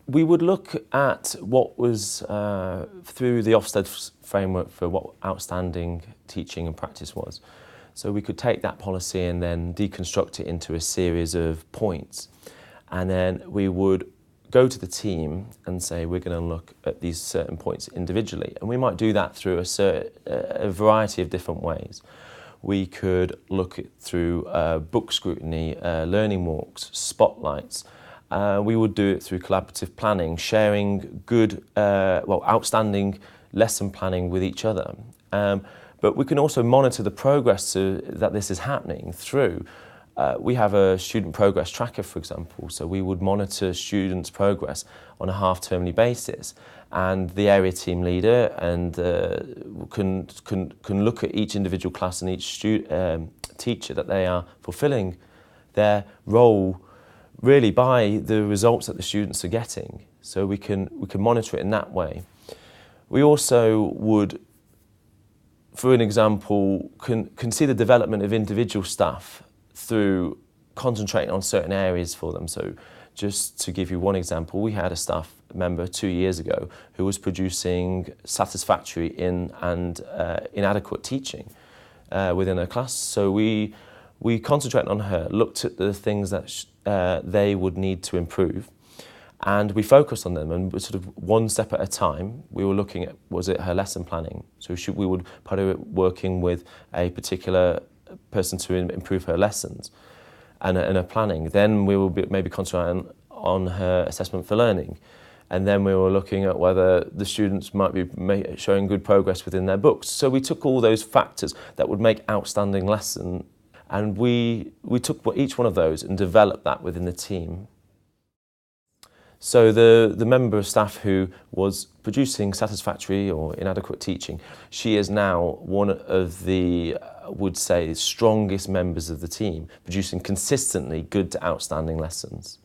We would look at what was through the Ofsted framework for what outstanding teaching and practice was. So we could take that policy and then deconstruct it into a series of points. And then we would go to the team and say, we're going to look at these certain points individually. And we might do that through a variety of different ways. We could look at through book scrutiny, learning walks, spotlights. We would do it through collaborative planning, sharing good, outstanding lesson planning with each other. But we can also monitor the progress that this is happening through. We have a student progress tracker, for example, so we would monitor students' progress on a half-termly basis, and the area team leader and can look at each individual class and each teacher that they are fulfilling their role really by the results that the students are getting. So we can monitor it in that way. We also would, for an example, can see the development of individual staff through concentrating on certain areas for them. So just to give you one example, we had a staff member 2 years ago who was producing satisfactory and inadequate teaching within a class. So we concentrated on her, looked at the things that they would need to improve, and we focused on them, and sort of one step at a time. We were looking at, was it her lesson planning? So we would put her working with a particular person to improve her lessons and her planning. Then we will maybe concentrate on her assessment for learning. And then we were looking at whether the students might be showing good progress within their books. So we took all those factors that would make outstanding lesson, and we took each one of those and developed that within the team. So the member of staff who was producing satisfactory or inadequate teaching, she is now one of the, I would say, strongest members of the team, producing consistently good to outstanding lessons.